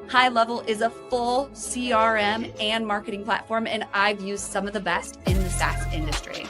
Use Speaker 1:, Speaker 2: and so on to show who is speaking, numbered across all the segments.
Speaker 1: High Level is a full CRM and marketing platform, and I've used some of the best in the SaaS industry.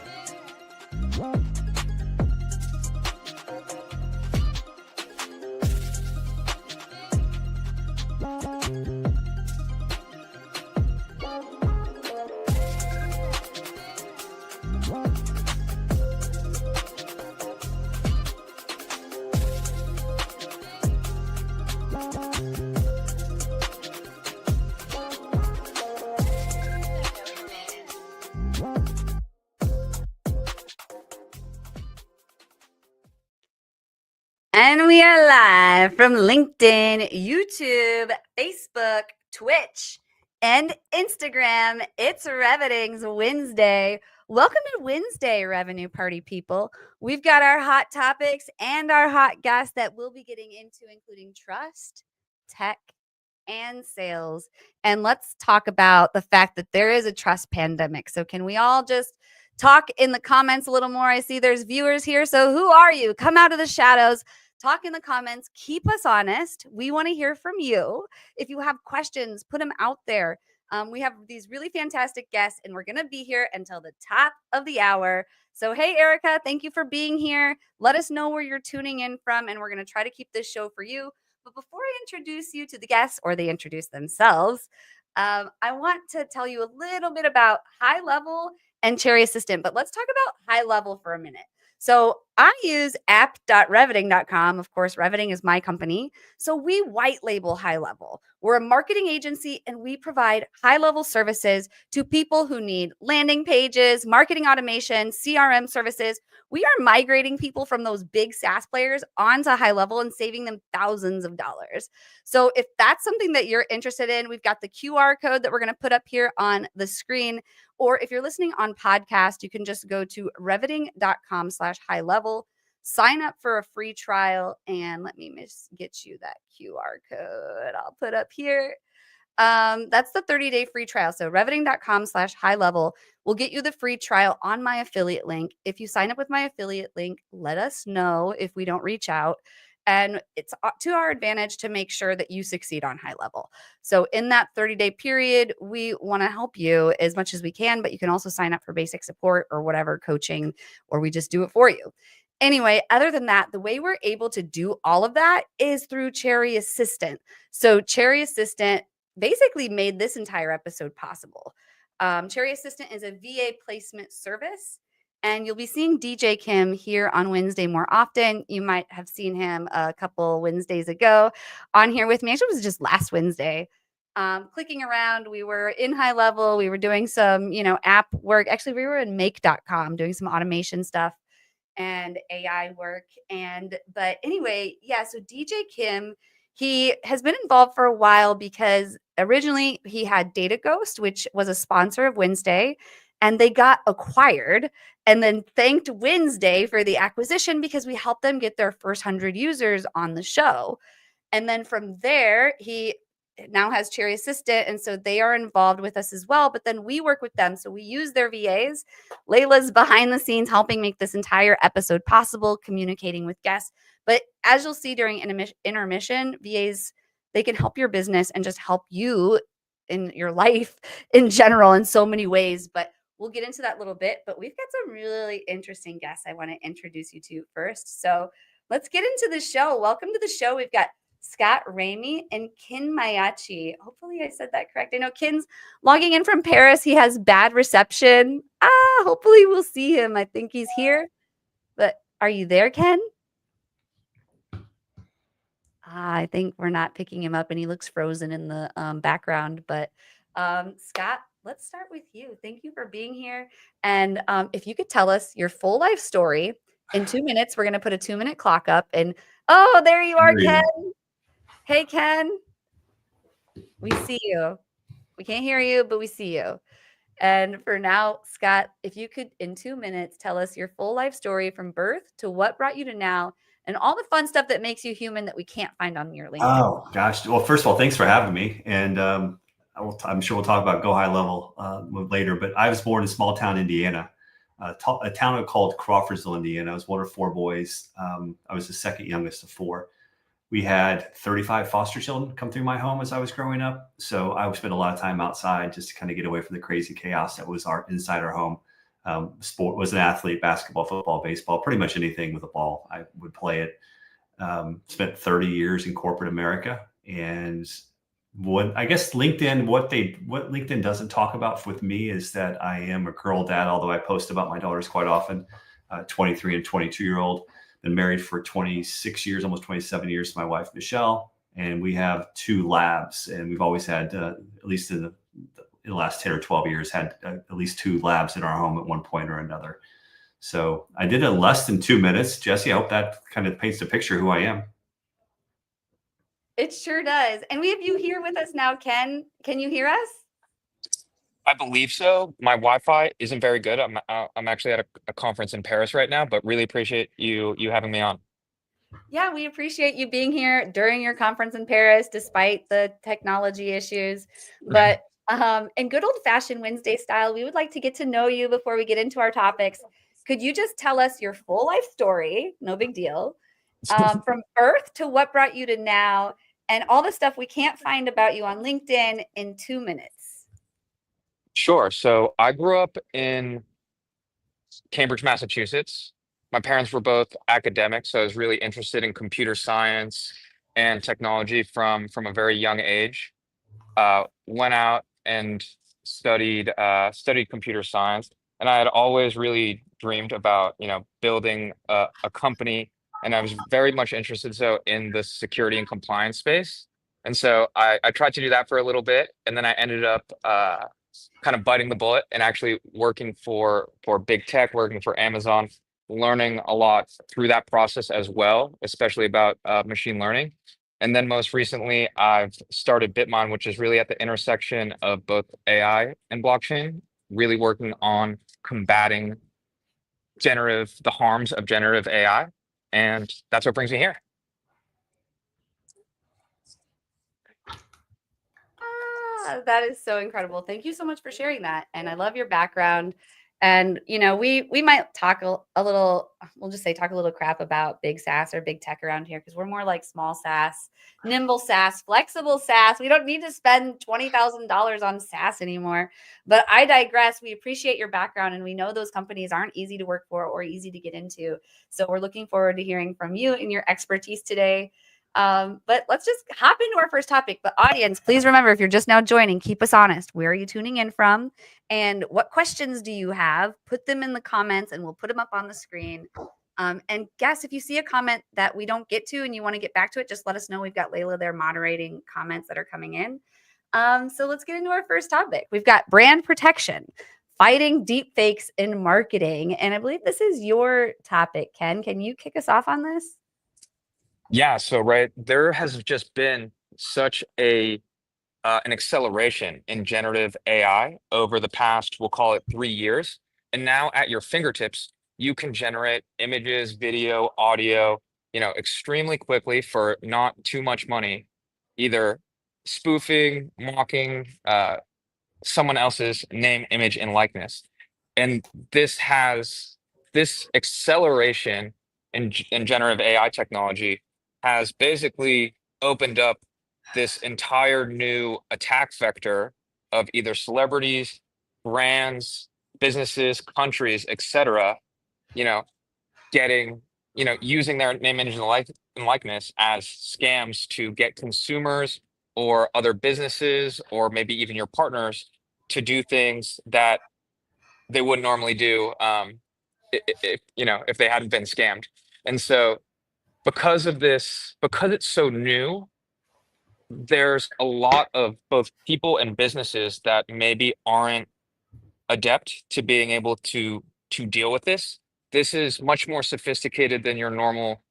Speaker 1: And we are live from LinkedIn, YouTube, Facebook, Twitch, and Instagram. It's Reviting's Wednesday. Welcome to Wednesday, Revenue Party people. We've got our hot topics and our hot guests that we'll be getting into, including trust, tech, and sales. And let's talk about the fact that there is a trust pandemic. So can we all just talk in the comments a little more? I see there's viewers here. So who are you? Come out of the shadows. Talk in the comments. Keep us honest. We want to hear from you. If you have questions, put them out there. We have these really fantastic guests, and we're going to be here until the top of the hour. So, hey, Erica, thank you for being here. Let us know where you're tuning in from, and we're going to try to keep this show for you. But before I introduce you to the guests, or they introduce themselves, I want to tell you a little bit about High Level and Cherry Assistant. But let's talk about High Level for a minute. So I use app.reviting.com. Of course, Reviting is my company. So we white label High Level. We're a marketing agency, and we provide high-level services to people who need landing pages, marketing automation, CRM services. We are migrating people from those big SaaS players onto High Level and saving them thousands of dollars. So if that's something that you're interested in, we've got the QR code that we're going to put up here on the screen. Or if you're listening on podcast, you can just go to reviting.com/high level, sign up for a free trial, and let me get you that QR code I'll put up here. That's the 30-day free trial. So reviting.com/high level will get you the free trial on my affiliate link. If you sign up with my affiliate link, let us know if we don't reach out. And it's to our advantage to make sure that you succeed on High Level. So in that 30-day period, we want to help you as much as we can, but you can also sign up for basic support or whatever coaching, or we just do it for you. Anyway, other than that, the way we're able to do all of that is through Cherry Assistant. So Cherry Assistant basically made this entire episode possible. Cherry Assistant is a VA placement service. And you'll be seeing DJ Kim here on Wednesday more often. You might have seen him a couple Wednesdays ago on here with me. Actually, it was just last Wednesday. Clicking around, we were in High Level. We were doing some, app work. Actually, we were in make.com doing some automation stuff and AI work. But anyway, yeah, so DJ Kim, he has been involved for a while because originally he had Data Ghost, which was a sponsor of WinsDay. And they got acquired and then thanked WinsDay for the acquisition because we helped them get their first 100 users on the show. And then from there, he now has Cherry Assistant. And so they are involved with us as well. But then we work with them. So we use their VAs. Layla's behind the scenes helping make this entire episode possible, communicating with guests. But as you'll see during intermission, VAs, they can help your business and just help you in your life in general in so many ways. But we'll get into that a little bit, but we've got some really interesting guests I want to introduce you to first. So let's get into the show. Welcome to the show. We've got Scott Ramey and Jon Miyachi. Hopefully I said that correct. I know Ken's logging in from Paris. He has bad reception. Hopefully we'll see him. I think he's here. But are you there, Ken? I think we're not picking him up, and he looks frozen in the background. But Scott, let's start with you. Thank you for being here. And if you could tell us your full life story in 2 minutes, we're going to put a 2-minute clock up. And oh, there you are, Ken. Hey, Ken. We see you. We can't hear you, but we see you. And for now, Scott, if you could, in 2 minutes, tell us your full life story from birth to what brought you to now and all the fun stuff that makes you human that we can't find on your LinkedIn.
Speaker 2: Oh gosh. Well, first of all, thanks for having me, and I'm sure we'll talk about Go High Level later. But I was born in small town Indiana, a town called Crawfordsville, Indiana. I was one of four boys. I was the second youngest of four. We had 35 foster children come through my home as I was growing up. So I would spend a lot of time outside just to kind of get away from the crazy chaos that was inside our home. Sport was an athlete, basketball, football, baseball, pretty much anything with a ball. I would play it. Spent 30 years in corporate America. And what I guess what LinkedIn doesn't talk about with me is that I am a girl dad, although I post about my daughters quite often, 23 and 22-year-old. Been married for 26 years, almost 27 years to my wife, Michelle. And we have two labs. And we've always had, at least in the last 10 or 12 years, had at least two labs in our home at one point or another. So I did it in less than 2 minutes. Jesse, I hope that kind of paints a picture of who I am.
Speaker 1: It sure does. And we have you here with us now, Ken. Can you hear us?
Speaker 3: I believe so. My Wi-Fi isn't very good. I'm actually at a conference in Paris right now, but really appreciate you having me on.
Speaker 1: Yeah, we appreciate you being here during your conference in Paris, despite the technology issues. But in good old fashioned Wednesday style, we would like to get to know you before we get into our topics. Could you just tell us your full life story? No big deal. From birth to what brought you to now, and all the stuff we can't find about you on LinkedIn in 2 minutes.
Speaker 3: Sure. So I grew up in Cambridge, Massachusetts. My parents were both academics, so I was really interested in computer science and technology from a very young age. Went out and studied computer science, and I had always really dreamed about building a company, and I was very much interested in the security and compliance space. And so I tried to do that for a little bit, and then I ended up kind of biting the bullet and actually working for big tech, working for Amazon, learning a lot through that process as well, especially about machine learning. And then most recently, I've started BitMind, which is really at the intersection of both AI and blockchain, really working on combating the harms of generative AI. And that's what brings me here.
Speaker 1: That is so incredible. Thank you so much for sharing that. And I love your background. And we might talk a little, we'll just say talk a little crap about big SaaS or big tech around here, because we're more like small SaaS, nimble SaaS, flexible SaaS. We don't need to spend $20,000 on SaaS anymore. But I digress. We appreciate your background, and we know those companies aren't easy to work for or easy to get into. So we're looking forward to hearing from you and your expertise today. But let's just hop into our first topic. But audience, please remember, if you're just now joining, keep us honest. Where are you tuning in from? And what questions do you have? Put them in the comments and we'll put them up on the screen. And guess if you see a comment that we don't get to and you want to get back to it, just let us know. We've got Layla there moderating comments that are coming in. So let's get into our first topic. We've got brand protection, fighting deepfakes in marketing. And I believe this is your topic, Ken. Can you kick us off on this?
Speaker 3: Yeah, so right, there has just been such an acceleration in generative AI over the past, we'll call it 3 years. And now at your fingertips, you can generate images, video, audio, extremely quickly for not too much money, either spoofing, mocking someone else's name, image, and likeness. And this acceleration in generative AI technology has basically opened up this entire new attack vector of either celebrities, brands, businesses, countries, etc., you know, getting, using their name, image, and likeness as scams to get consumers or other businesses or maybe even your partners to do things that they wouldn't normally do if they hadn't been scammed. And so because of this, because it's so new, there's a lot of both people and businesses that maybe aren't adept to being able to deal with this. This is much more sophisticated than your normal,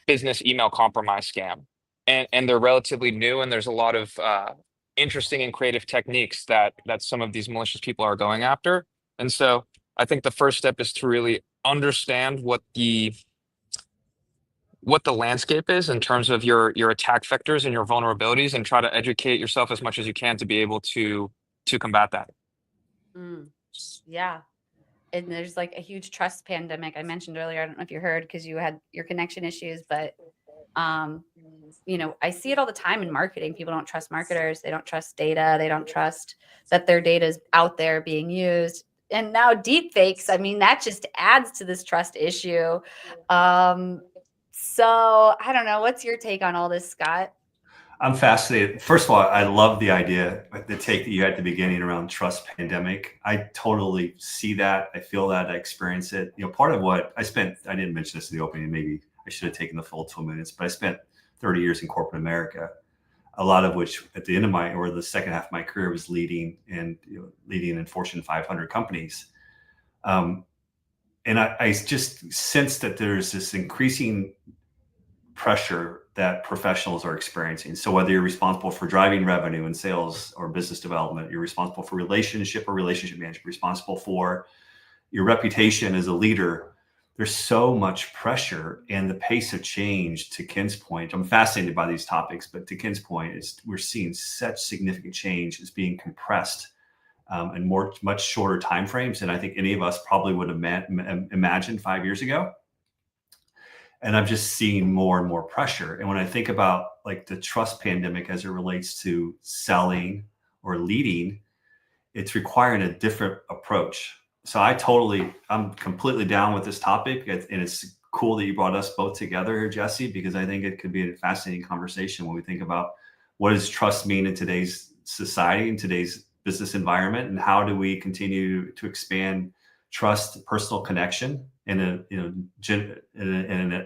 Speaker 3: business email compromise scam, and they're relatively new. And there's a lot of interesting and creative techniques that some of these malicious people are going after. And so I think the first step is to really understand what the landscape is in terms of your attack vectors and your vulnerabilities, and try to educate yourself as much as you can to be able to combat that.
Speaker 1: Yeah. And there's like a huge trust pandemic I mentioned earlier. I don't know if you heard because you had your connection issues, but I see it all the time in marketing. People don't trust marketers. They don't trust data. They don't trust that their data is out there being used. And now deepfakes, I mean, that just adds to this trust issue. So I don't know. What's your take on all this, Scott?
Speaker 2: I'm fascinated. First of all, I love the idea, the take that you had at the beginning around trust pandemic. I totally see that. I feel that. I experience it. Part of what I didn't mention this in the opening, maybe I should have taken the full 2 minutes, but I spent 30 years in corporate America, a lot of which at the end of the second half of my career was leading in Fortune 500 companies. And I just sense that there's this increasing pressure that professionals are experiencing. So whether you're responsible for driving revenue and sales or business development, you're responsible for relationship management, responsible for your reputation as a leader, there's so much pressure, and the pace of change, to Ken's point, I'm fascinated by these topics, but to Ken's point, is we're seeing such significant change is being compressed in much shorter timeframes than I think any of us probably would have imagined 5 years ago. And I'm just seeing more and more pressure. And when I think about like the trust pandemic as it relates to selling or leading, it's requiring a different approach. So I'm completely down with this topic. And it's cool that you brought us both together here, Jesse, because I think it could be a fascinating conversation when we think about what does trust mean in today's society, in today's business environment, and how do we continue to expand trust, personal connection in an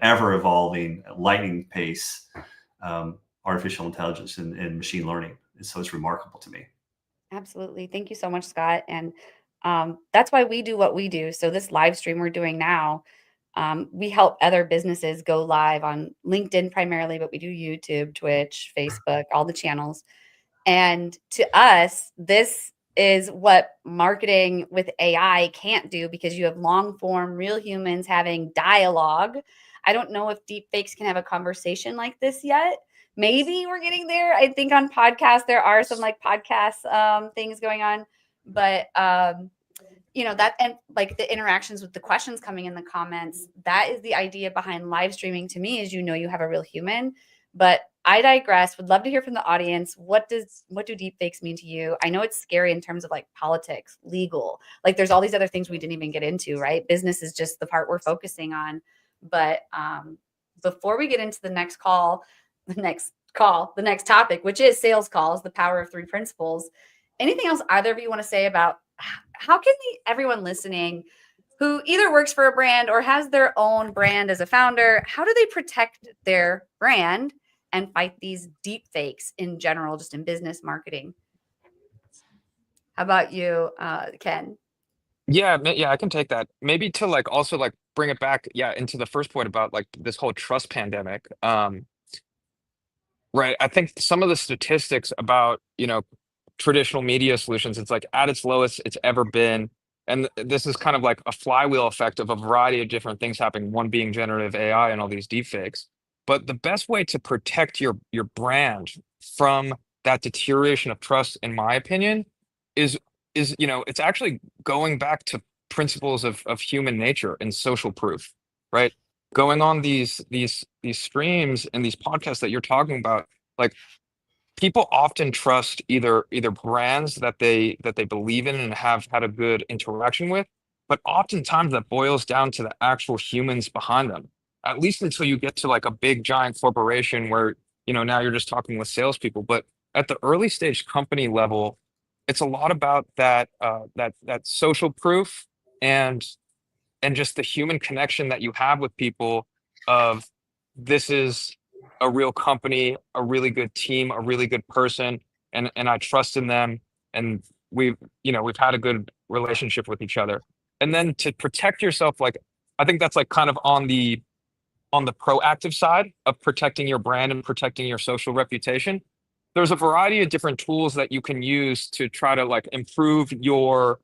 Speaker 2: ever evolving lightning pace, artificial intelligence and machine learning. And so it's remarkable to me.
Speaker 1: Absolutely. Thank you so much, Scott. And that's why we do what we do. So this live stream we're doing now, we help other businesses go live on LinkedIn primarily, but we do YouTube, Twitch, Facebook, all the channels. And to us, this is what marketing with AI can't do, because you have long form, real humans having dialogue. I don't know if deepfakes can have a conversation like this yet. Maybe we're getting there. I think on podcasts, there are some like podcast things going on, but that, and like the interactions with the questions coming in the comments, that is the idea behind live streaming to me, is you have a real human. But I digress. Would love to hear from the audience. What do deepfakes mean to you? I know it's scary in terms of like politics, legal, like there's all these other things we didn't even get into, right? Business is just the part we're focusing on. But before we get into the next topic, which is sales calls, the power of 3 principles, anything else either of you want to say about how can everyone listening who either works for a brand or has their own brand as a founder, how do they protect their brand and fight these deep fakes in general, just in business marketing? How about you, Ken?
Speaker 3: Yeah, I can take that. Maybe to like also like bring it back, into the first point about like this whole trust pandemic. Right. I think some of the statistics about, traditional media solutions, it's like at its lowest it's ever been. And this is kind of like a flywheel effect of a variety of different things happening, one being generative AI and all these deepfakes. But the best way to protect your brand from that deterioration of trust, in my opinion, is it's actually going back to principles of human nature and social proof, right? Going on these streams and these podcasts that you're talking about, like, people often trust either brands that they believe in and have had a good interaction with, but oftentimes that boils down to the actual humans behind them. At least until you get to like a big giant corporation where now you're just talking with salespeople. But at the early stage company level, it's a lot about that social proof and just the human connection that you have with people of this is a real company, a really good team, a really good person, and I trust in them, and we've had a good relationship with each other. And then to protect yourself, like I think that's like kind of on the proactive side of protecting your brand and protecting your social reputation. there's a variety of different tools that you can use to try to like improve your,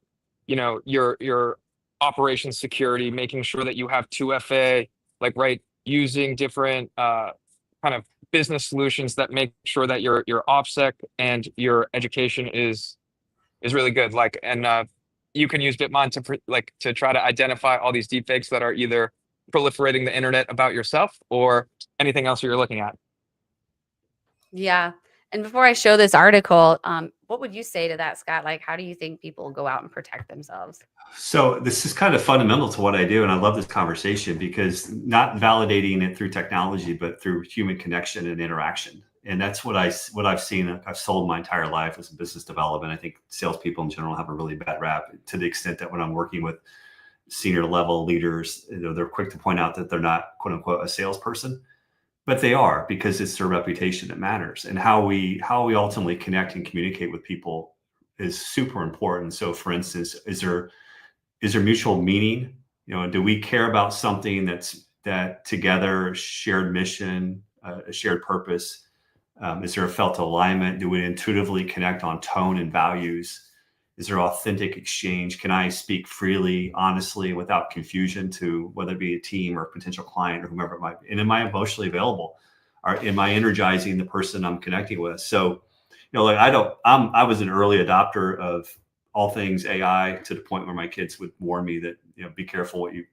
Speaker 3: your operations security, making sure that you have 2FA, like right, using different kind of business solutions that make sure that your OPSEC and your education is really good. Like, and you can use BitMind to try to identify all these deepfakes that are either proliferating the internet about yourself or anything else you're looking at.
Speaker 1: Yeah. And before I show this article, what would you say to that, Scott? Like, how do you think people go out and protect themselves?
Speaker 2: So this is kind of fundamental to what I do, and I love this conversation because not validating it through technology, but through human connection and interaction. And that's what I've seen. I've sold my entire life as a business development. I think salespeople in general have a really bad rap, to the extent that when I'm working with senior level leaders, they're quick to point out that they're not, quote unquote, a salesperson, but they are, because it's their reputation that matters, and how we ultimately connect and communicate with people is super important. So, for instance, is there mutual meaning? Do we care about something that together, shared mission, a shared purpose? Is there a felt alignment? Do we intuitively connect on tone and values? Is there authentic exchange? Can I speak freely, honestly, without confusion to whether it be a team or a potential client or whomever it might be? And am I emotionally available? Or am I energizing the person I'm connecting with? So, like I was an early adopter of all things AI, to the point where my kids would warn me that, be careful what you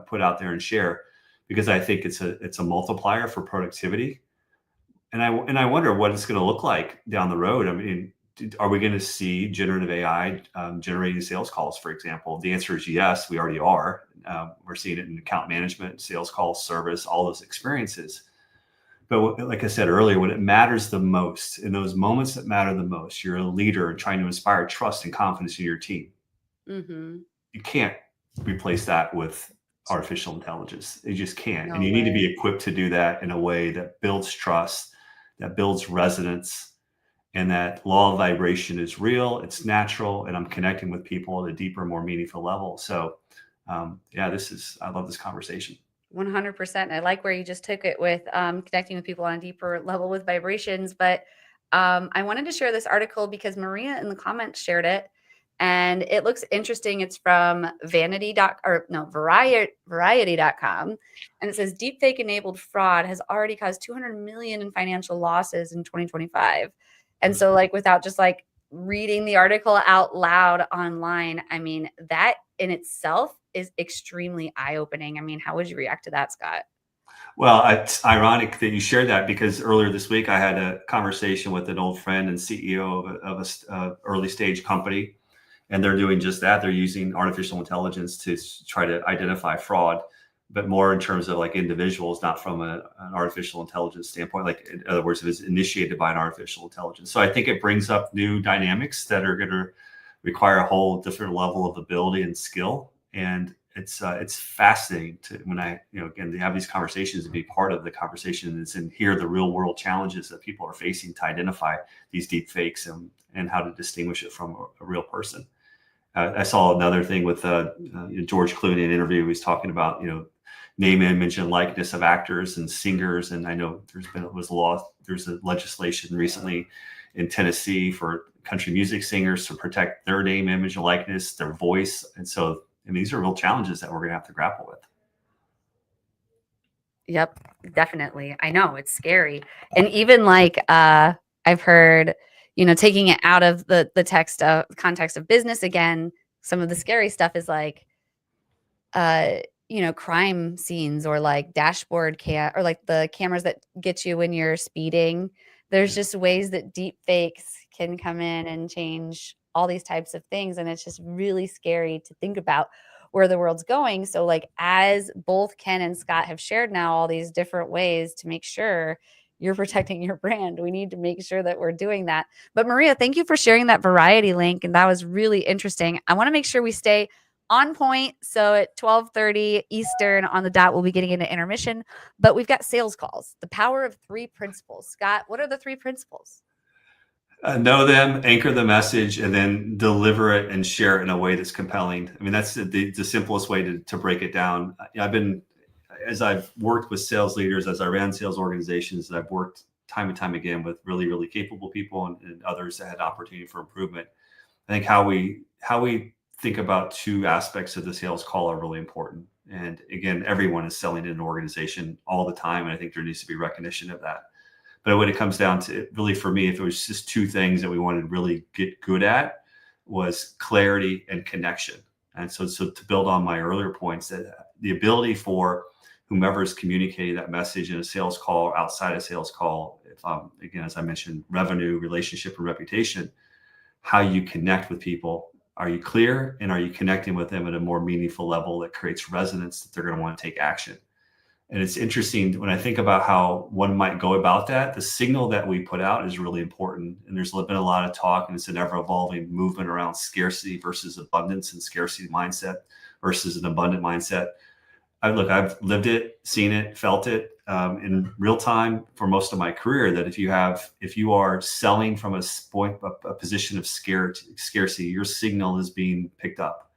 Speaker 2: put out there and share, because I think it's a multiplier for productivity. And I wonder what it's going to look like down the road. I mean, are we going to see generative AI generating sales calls, for example? The answer is yes, we already are. We're seeing it in account management, sales calls, service, all those experiences. But like I said earlier, when it matters the most, in those moments that matter the most, you're a leader trying to inspire trust and confidence in your team.
Speaker 1: Mm-hmm.
Speaker 2: You can't replace that with artificial intelligence. You just can't.
Speaker 1: No
Speaker 2: And you need to
Speaker 1: way.
Speaker 2: be equipped to do that in a way that builds trust, that builds resonance, and that law of vibration is real, it's natural, and I'm connecting with people at a deeper, more meaningful level. So I love this conversation.
Speaker 1: 100%. I like where you just took it with connecting with people on a deeper level with vibrations. But I wanted to share this article because Maria in the comments shared it, and it looks interesting. It's from variety.com. And it says deepfake enabled fraud has already caused 200 million in financial losses in 2025. And so, like, without just like reading the article out loud online, I mean, that in itself is extremely eye-opening. I mean, how would you react to that, Scott?
Speaker 2: Well, it's ironic that you shared that, because earlier this week I had a conversation with an old friend and CEO of a early stage company, and they're doing just that. They're using artificial intelligence to try to identify fraud, but more in terms of like individuals, not from an artificial intelligence standpoint. Like, in other words, it was initiated by an artificial intelligence. So I think it brings up new dynamics that are going to require a whole different level of ability and skill. And it's fascinating to, when again, to have these conversations and be part of the conversation and hear the real world challenges that people are facing to identify these deep fakes and how to distinguish it from a real person. I saw another thing with George Clooney, an interview. He was talking about, name, image, and likeness of actors and singers. And I know there's a legislation recently in Tennessee for country music singers to protect their name, image, and likeness, their voice. And so, these are real challenges that we're going to have to grapple with.
Speaker 1: Yep, definitely. I know it's scary. And even like I've heard, taking it out of the context of business again, some of the scary stuff is like crime scenes, or like dashboard or like the cameras that get you when you're speeding. There's just ways that deep fakes can come in and change all these types of things. And it's just really scary to think about where the world's going. So like, as both Ken and Scott have shared now all these different ways to make sure you're protecting your brand, we need to make sure that we're doing that. But Maria, thank you for sharing that Variety link. And that was really interesting. I want to make sure we stay on point. So at 12:30 Eastern on the dot, we'll be getting into intermission, but we've got sales calls, the power of 3 principles. Scott, what are the 3 principles?
Speaker 2: Know them, anchor the message, and then deliver it and share it in a way that's compelling. I mean, that's the simplest way to break it down. As I've worked with sales leaders, as I ran sales organizations, and I've worked time and time again with really, really capable people and others that had opportunity for improvement. I think how we think about two aspects of the sales call are really important. And again, everyone is selling in an organization all the time, and I think there needs to be recognition of that. But when it comes down to really, for me, if it was just two things that we wanted to really get good at, was clarity and connection. And so to build on my earlier points, that the ability for whomever is communicating that message in a sales call or outside a sales call, if again, as I mentioned, revenue, relationship, and reputation, how you connect with people. Are you clear, and are you connecting with them at a more meaningful level that creates resonance that they're going to want to take action? And it's interesting when I think about how one might go about that, the signal that we put out is really important. And there's been a lot of talk, and it's an ever evolving movement around scarcity versus abundance, and scarcity mindset versus an abundant mindset. I've lived it, seen it, felt it in real time for most of my career, that if you are selling from a position of scarcity, your signal is being picked up.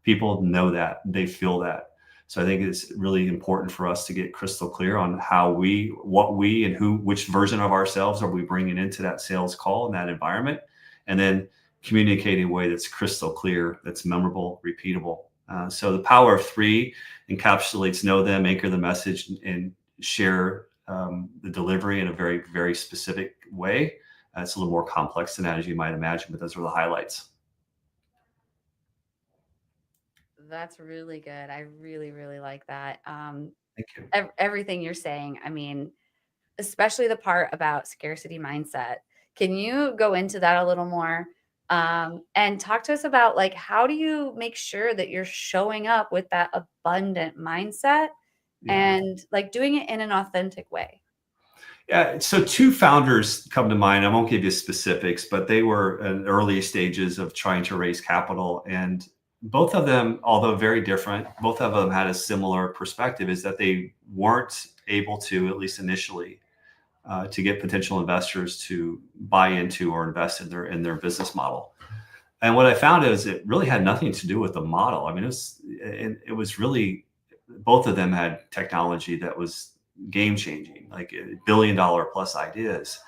Speaker 2: People know that, they feel that. So I think it's really important for us to get crystal clear on which version of ourselves are we bringing into that sales call and that environment, and then communicate in a way that's crystal clear, that's memorable, repeatable. So the power of three encapsulates know them, anchor the message, and share the delivery in a very, very specific way. It's a little more complex than that, as you might imagine, but those are the highlights.
Speaker 1: That's really good. I really, really like that.
Speaker 2: Thank you.
Speaker 1: Everything you're saying, I mean, especially the part about scarcity mindset. Can you go into that a little more? And talk to us about, like, how do you make sure that you're showing up with that abundant mindset and like doing it in an authentic way?
Speaker 2: Yeah. So two founders come to mind. I won't give you specifics, but they were in early stages of trying to raise capital. And both of them, although very different, both of them had a similar perspective, is that they weren't able to, at least initially, to get potential investors to buy into or invest in their business model. And what I found is it really had nothing to do with the model. I mean, it was really, both of them had technology that was game changing, like $1 billion plus ideas.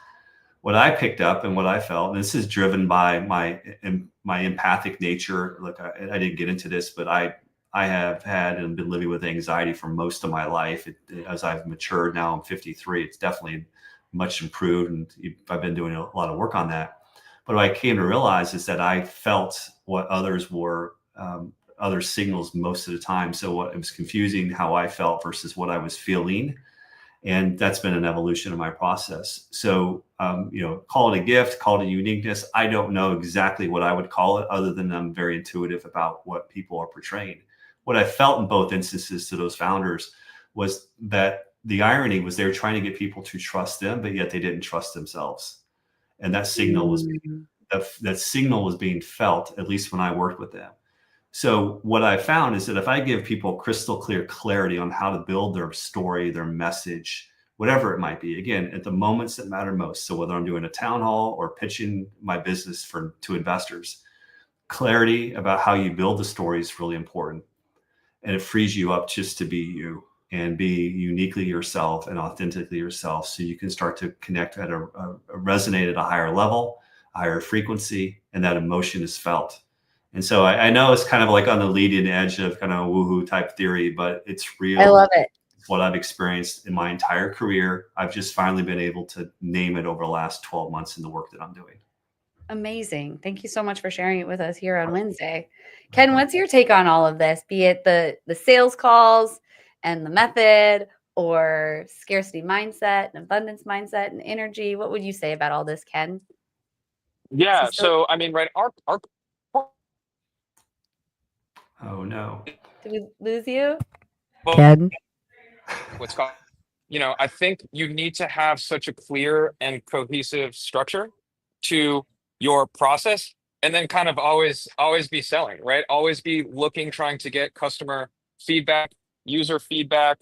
Speaker 2: What I picked up and what I felt, and this is driven by my empathic nature. Look, I didn't get into this, but I have had and been living with anxiety for most of my life. As I've matured, now I'm 53, it's definitely much improved, and I've been doing a lot of work on that. But what I came to realize is that I felt what others were, other signals most of the time. So what it was confusing how I felt versus what I was feeling. And that's been an evolution of my process. So, call it a gift, call it a uniqueness. I don't know exactly what I would call it, other than I'm very intuitive about what people are portraying. What I felt in both instances to those founders was that the irony was they were trying to get people to trust them, but yet they didn't trust themselves. And that signal was being felt, at least when I worked with them. So what I found is that if I give people crystal clear clarity on how to build their story, their message, whatever it might be, again, at the moments that matter most. So whether I'm doing a town hall or pitching my business to investors, clarity about how you build the story is really important. And it frees you up just to be you and be uniquely yourself and authentically yourself. So you can start to connect at resonate at a higher level, a higher frequency, and that emotion is felt. And so I know it's kind of like on the leading edge of kind of a woohoo type theory, but it's real.
Speaker 1: I love it.
Speaker 2: It's what I've experienced in my entire career. I've just finally been able to name it over the last 12 months in the work that I'm doing.
Speaker 1: Amazing. Thank you so much for sharing it with us here on WinsDay. Ken, what's your take on all of this, be it the sales calls and the method, or scarcity mindset and abundance mindset and energy? What would you say about all this, Ken?
Speaker 3: Yeah. So, I mean, right, our
Speaker 2: Oh no.
Speaker 1: Did we lose you?
Speaker 3: Ken? What's called, I think you need to have such a clear and cohesive structure to your process, and then kind of always be selling, right? Always be looking, trying to get customer feedback, user feedback,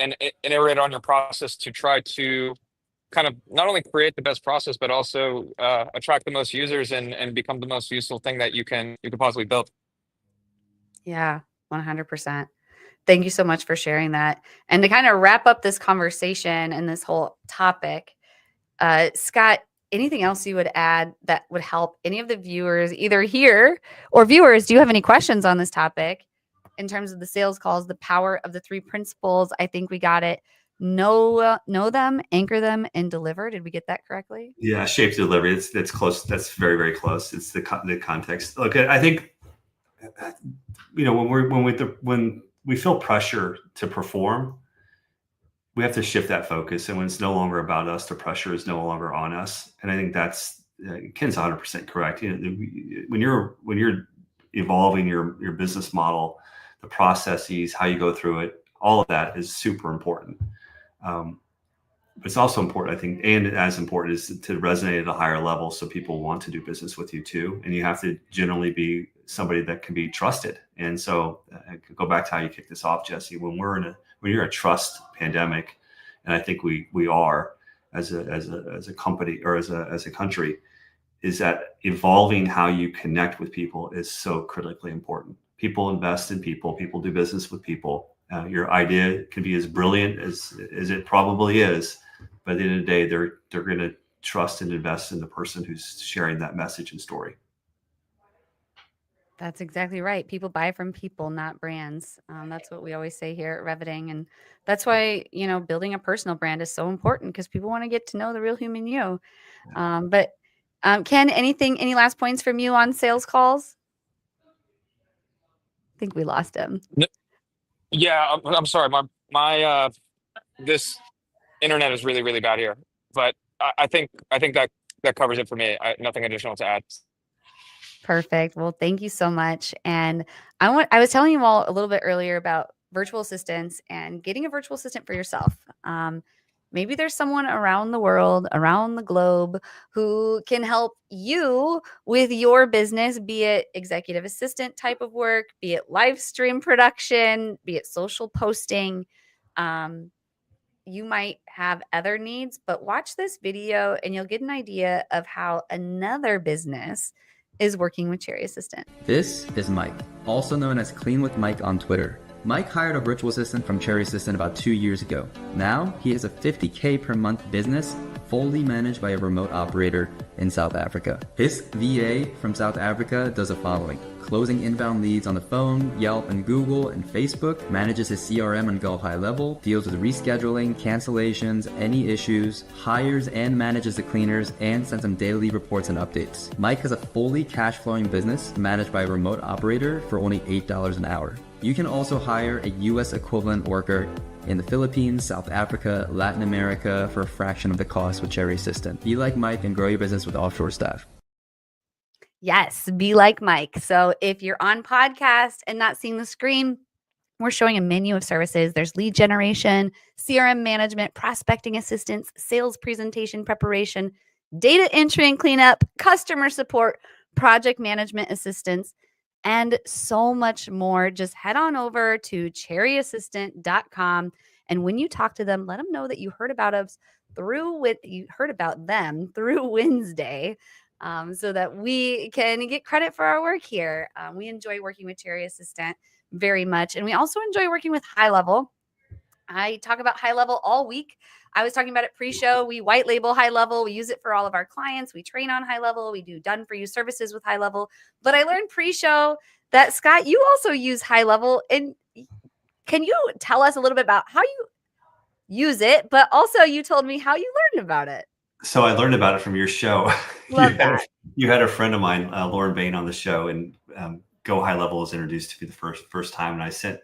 Speaker 3: and iterate on your process to try to kind of not only create the best process, but also attract the most users and become the most useful thing that you can possibly build.
Speaker 1: Yeah, 100%. Thank you so much for sharing that. And to kind of wrap up this conversation and this whole topic, Scott, anything else you would add that would help any of the viewers either here or viewers? Do you have any questions on this topic in terms of the sales calls, the power of the 3 principles? I think we got it. Know them, anchor them, and deliver. Did we get that correctly?
Speaker 2: Yeah, shape delivery. That's close. That's very, very close. It's the context. Look, I think when we feel pressure to perform, we have to shift that focus. And when it's no longer about us, the pressure is no longer on us. And I think that's Ken's 100% correct. When you're evolving your business model, the processes, how you go through it, all of that is super important. But it's also important, I think, and as important is to resonate at a higher level so people want to do business with you too. And you have to generally be somebody that can be trusted. And so I could go back to how you kicked this off, Jesse. When you're a trust pandemic, and I think we are as a company or as a country, is that evolving how you connect with people is so critically important. People invest in people. People do business with people. Your idea can be as brilliant as it probably is, but at the end of the day, they're going to trust and invest in the person who's sharing that message and story.
Speaker 1: That's exactly right. People buy from people, not brands. That's what we always say here at Reveting. And that's why, building a personal brand is so important because people want to get to know the real human you. But Ken, any last points from you on sales calls? I think we lost him.
Speaker 3: Yeah, I'm sorry. My this internet is really, really bad here. But I think that covers it for me. Nothing additional to add.
Speaker 1: Perfect. Well, thank you so much. And I was telling you all a little bit earlier about virtual assistants and getting a virtual assistant for yourself. Maybe there's someone around the world, around the globe, who can help you with your business, be it executive assistant type of work, be it live stream production, be it social posting. You might have other needs, but watch this video and you'll get an idea of how another business is working with Cherry Assistant.
Speaker 4: This is Mike, also known as Clean with Mike on Twitter. Mike hired a virtual assistant from Cherry Assistant about 2 years ago. Now he has a $50K per month business, fully managed by a remote operator in South Africa. His VA from South Africa does the following: closing inbound leads on the phone, Yelp and Google and Facebook, manages his CRM and Go High Level, deals with rescheduling, cancellations, any issues, hires and manages the cleaners, and sends them daily reports and updates. Mike has a fully cash flowing business managed by a remote operator for only $8 an hour. You can also hire a US equivalent worker in the Philippines, South Africa, Latin America for a fraction of the cost with Cherry Assistant. Be like Mike and grow your business with offshore staff.
Speaker 1: Yes, be like Mike. So if you're on podcast and not seeing the screen, we're showing a menu of services. There's lead generation, CRM management, prospecting assistance, sales presentation preparation, data entry and cleanup, customer support, project management assistance, and so much more. Just head on over to cherryassistant.com. And when you talk to them, let them know that you heard about them through WinsDay, so that we can get credit for our work here. We enjoy working with Cherry Assistant very much. And we also enjoy working with High Level. I talk about High Level all week. I was talking about it pre-show. We white label High Level. We use it for all of our clients. We train on High Level. We do done for you services with High Level. But I learned pre-show that, Scott, you also use High Level. And can you tell us a little bit about how you use it? But also you told me how you learned about it.
Speaker 2: So I learned about it from your show.
Speaker 1: Love that.
Speaker 2: You had a friend of mine, Lauren Bain, on the show, and Go High Level was introduced to me the first time. And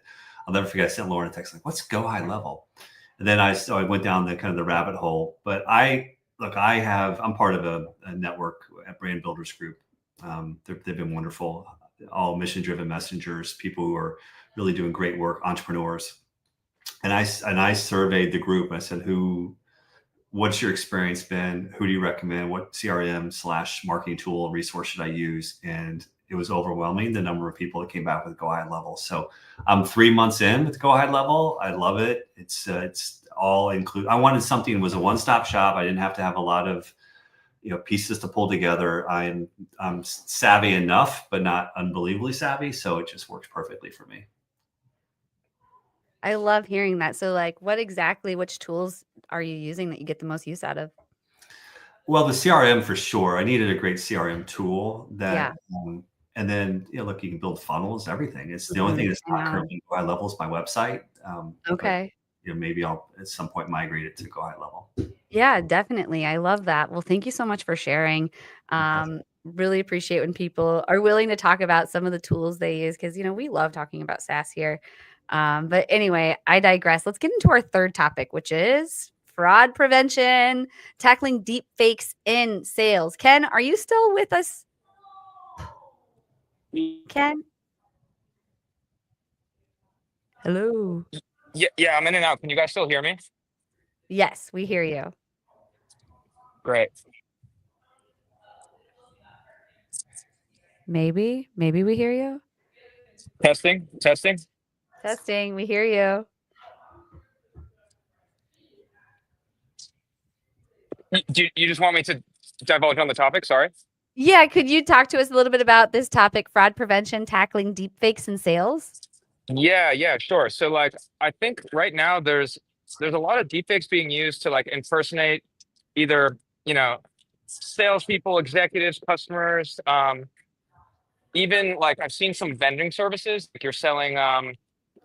Speaker 2: I'll never forget, I sent Lauren a text like, "What's Go High Level?" And then I went down the kind of the rabbit hole. But I'm part of a network at Brand Builders Group. They've been wonderful, all mission-driven messengers, people who are really doing great work, entrepreneurs. And I surveyed the group. I said, what's your experience been? Who do you recommend? What CRM/marketing tool and resource should I use? And it was overwhelming, the number of people that came back with Go High Level. So I'm 3 months in with Go High Level. I love it. It's all included. I wanted something that was a one-stop shop. I didn't have to have a lot of pieces to pull together. I'm savvy enough, but not unbelievably savvy. So it just works perfectly for me.
Speaker 1: I love hearing that. So which tools are you using that you get the most use out of?
Speaker 2: Well, the CRM for sure. I needed a great CRM tool
Speaker 1: Yeah.
Speaker 2: that, and then, look, you can build funnels, everything. It's the only thing that's
Speaker 1: I
Speaker 2: not
Speaker 1: know.
Speaker 2: currently Go High Level is my website. But
Speaker 1: Okay.
Speaker 2: maybe I'll at some point migrate it to Go High Level.
Speaker 1: Yeah, definitely. I love that. Well, thank you so much for sharing. Really appreciate when people are willing to talk about some of the tools they use because, we love talking about SaaS here. But anyway, I digress. Let's get into our third topic, which is fraud prevention, tackling deep fakes in sales. Ken, are you still with us? Ken? Hello.
Speaker 3: Yeah, I'm in and out. Can you guys still hear me?
Speaker 1: Yes, we hear you.
Speaker 3: Great.
Speaker 1: Maybe we hear you.
Speaker 3: Testing.
Speaker 1: Testing, we hear you.
Speaker 3: Do you just want me to divulge on the topic? Sorry.
Speaker 1: Yeah, could you talk to us a little bit about this topic, fraud prevention, tackling deepfakes in sales?
Speaker 3: Yeah, sure. So like, I think right now there's a lot of deepfakes being used to like impersonate either, salespeople, executives, customers, even like I've seen some vending services, like you're selling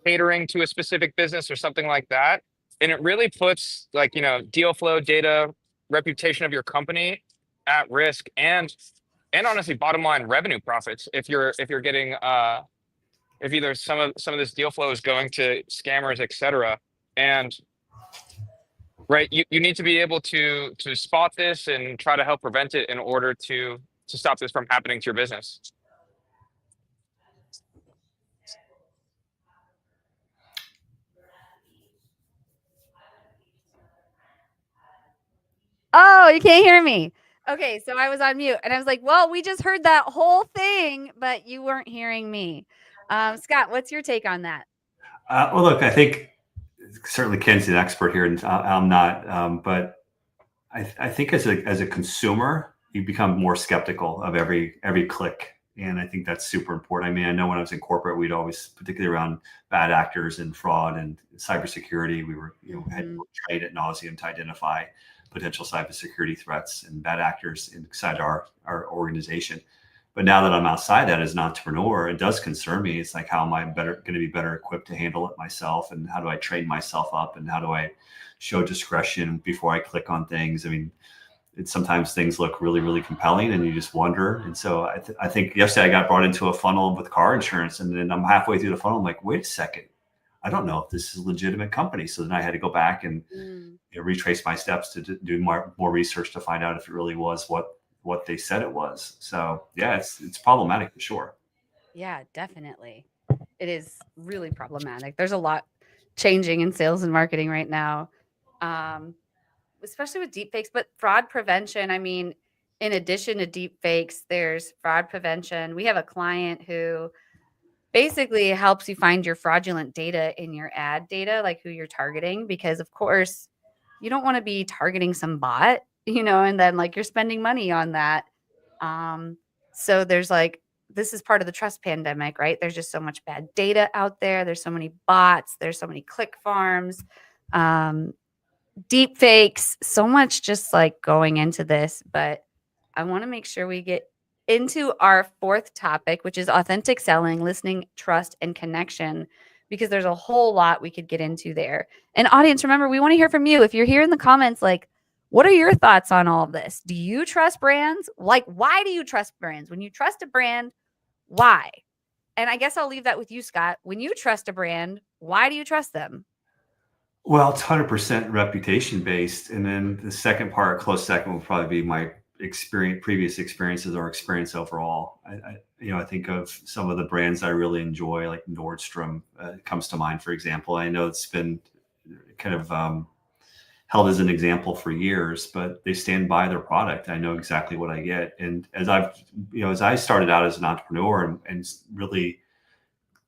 Speaker 3: catering to a specific business or something like that. And it really puts like, deal flow data, reputation of your company at risk and honestly bottom line revenue profits if you're getting if either some of this deal flow is going to scammers, etc. And right, you need to be able to spot this and try to help prevent it in order to stop this from happening to your business.
Speaker 1: Oh, you can't hear me. Okay, so I was on mute and I was like, well, we just heard that whole thing, but you weren't hearing me. Scott, what's your take on that?
Speaker 2: Well, look, I think certainly Ken's an expert here, and I'm not. But I think as a consumer, you become more skeptical of every click, and I think that's super important. I mean, I know when I was in corporate, we'd always, particularly around bad actors and fraud and cybersecurity, we were had trained at nauseum to identify potential cybersecurity threats and bad actors inside our organization. But now that I'm outside that as an entrepreneur, it does concern me. It's like, how am I going to be better equipped to handle it myself? And how do I train myself up? And how do I show discretion before I click on things? I mean, sometimes things look really, really compelling and you just wonder. And so I think yesterday I got brought into a funnel with car insurance, and then I'm halfway through the funnel. I'm like, wait a second. I don't know if this is a legitimate company. So then I had to go back and retrace my steps to do more research to find out if it really was what they said it was. So yeah, it's problematic for sure.
Speaker 1: Yeah, definitely. It is really problematic. There's a lot changing in sales and marketing right now, especially with deepfakes, but fraud prevention. I mean, in addition to deepfakes, there's fraud prevention. We have a client who basically helps you find your fraudulent data in your ad data, like who you're targeting, because of course you don't want to be targeting some bot, and then like you're spending money on that. So there's like, this is part of the trust pandemic, right? There's just so much bad data out there. There's so many bots. There's so many click farms, deep fakes, so much just like going into this. But I want to make sure we get into our fourth topic, which is authentic selling, listening, trust, and connection, because there's a whole lot we could get into there. And audience, remember, we want to hear from you. If you're here in the comments, like, what are your thoughts on all of this? Do you trust brands? Like, why do you trust brands? When you trust a brand, why? And I guess I'll leave that with you, Scott. When you trust a brand, why do you trust them?
Speaker 2: Well, it's 100% reputation based. And then the second part, close second, will probably be my previous experiences or experience overall. I think of some of the brands I really enjoy, like Nordstrom comes to mind, for example. I know it's been kind of held as an example for years, but they stand by their product. I know exactly what I get. And as I started out as an entrepreneur and really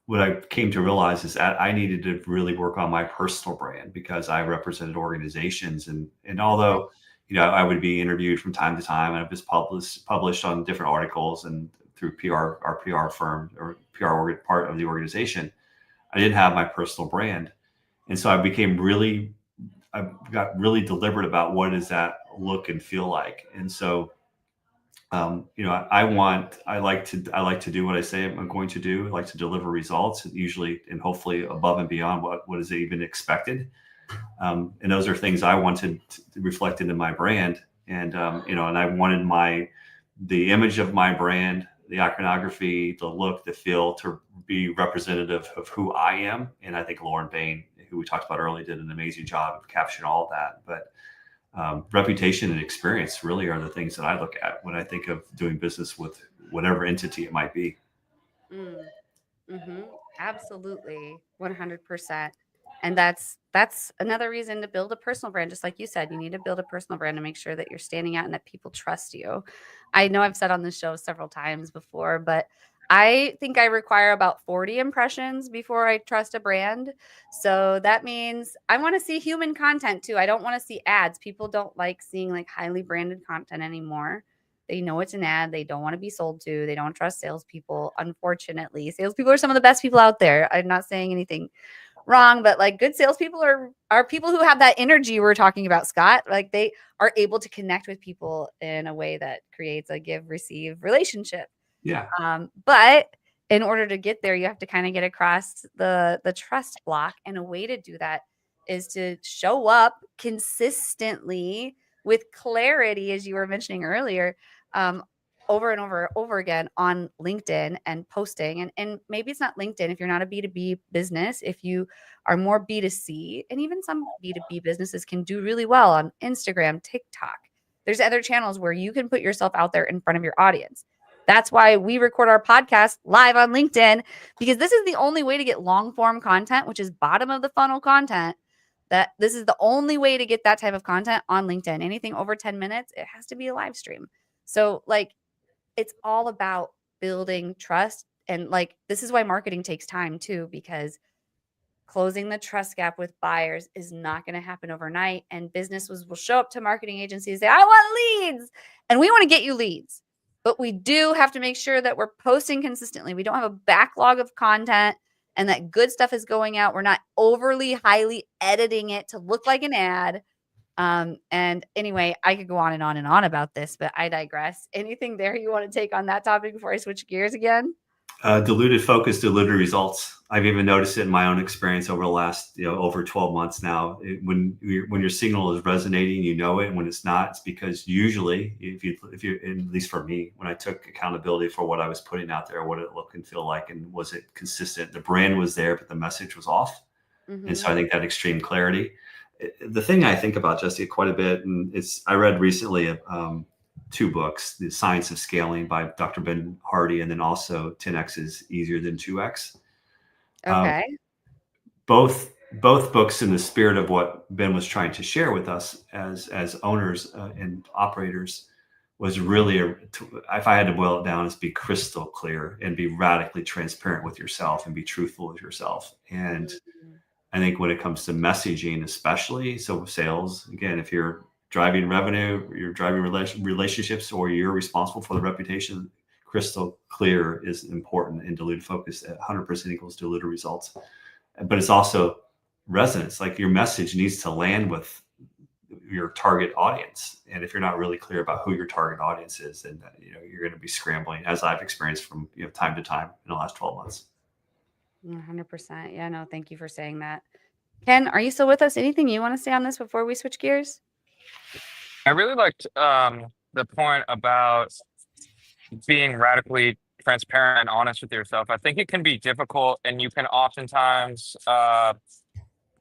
Speaker 2: what I came to realize is that I needed to really work on my personal brand because I represented organizations. And although, I would be interviewed from time to time, and I was published on different articles and through our PR firm or PR part of the organization, I didn't have my personal brand. And so I got really deliberate about what look and feel like. And so, I like to do what I say I'm going to do. I like to deliver results, usually and hopefully above and beyond what is even expected. And those are things I wanted reflected in my brand. And, and I wanted the image of my brand, the iconography, the look, the feel to be representative of who I am. And I think Lauren Bain, who we talked about earlier, did an amazing job of capturing all of that. But reputation and experience really are the things that I look at when I think of doing business with whatever entity it might be.
Speaker 1: Mm-hmm. Absolutely. 100%. And that's another reason to build a personal brand. Just like you said, you need to build a personal brand to make sure that you're standing out and that people trust you. I know I've said on this show several times before, but I think I require about 40 impressions before I trust a brand. So that means I want to see human content too. I don't want to see ads. People don't like seeing like highly branded content anymore. They know it's an ad. They don't want to be sold to. They don't trust salespeople. Unfortunately, salespeople are some of the best people out there. I'm not saying anything wrong, but like good salespeople are people who have that energy we're talking about, Scott. Like they are able to connect with people in a way that creates a give-receive relationship.
Speaker 2: Yeah.
Speaker 1: But in order to get there, you have to kind of get across the trust block. And a way to do that is to show up consistently with clarity, as you were mentioning earlier, over and over again on LinkedIn and posting. And maybe it's not LinkedIn if you're not a B2B business, if you are more B2C, and even some B2B businesses can do really well on Instagram, TikTok. There's other channels where you can put yourself out there in front of your audience. That's why we record our podcast live on LinkedIn, because this is the only way to get long form content, which is bottom of the funnel content. That this is the only way to get that type of content on LinkedIn. Anything over 10 minutes, it has to be a live stream. So like, it's all about building trust. And like, this is why marketing takes time too, because closing the trust gap with buyers is not going to happen overnight. And businesses will show up to marketing agencies, say, I want leads. And we want to get you leads. But we do have to make sure that we're posting consistently. We don't have a backlog of content and that good stuff is going out. We're not overly highly editing it to look like an ad. And anyway, I could go on and on and on about this, but I digress. Anything there you want to take on that topic before I switch gears again?
Speaker 2: Diluted focus, diluted results. I've even noticed it in my own experience over the last, over 12 months now. When your signal is resonating, you know it. And when it's not, it's because usually, if you, at least for me, when I took accountability for what I was putting out there, what it looked and feel like, and was it consistent? The brand was there, but the message was off. Mm-hmm. And so I think that extreme clarity. The thing I think about, Jesse, quite a bit, and I read recently 2 books, The Science of Scaling by Dr. Ben Hardy, and then also 10X is Easier Than 2X.
Speaker 1: Okay.
Speaker 2: Both books in the spirit of what Ben was trying to share with us as owners and operators was really, if I had to boil it down, is be crystal clear and be radically transparent with yourself and be truthful with yourself. And I think when it comes to messaging, especially, so sales, again, if you're driving revenue, you're driving relationships, or you're responsible for the reputation, crystal clear is important, and diluted focus at 100% equals diluted results. But it's also resonance. Like your message needs to land with your target audience. And if you're not really clear about who your target audience is, then you're going to be scrambling, as I've experienced from time to time in the last 12 months.
Speaker 1: 100%. Yeah, no, thank you for saying that. Ken, are you still with us? Anything you want to say on this before we switch gears?
Speaker 3: I really liked the point about being radically transparent and honest with yourself. I think it can be difficult, and you can oftentimes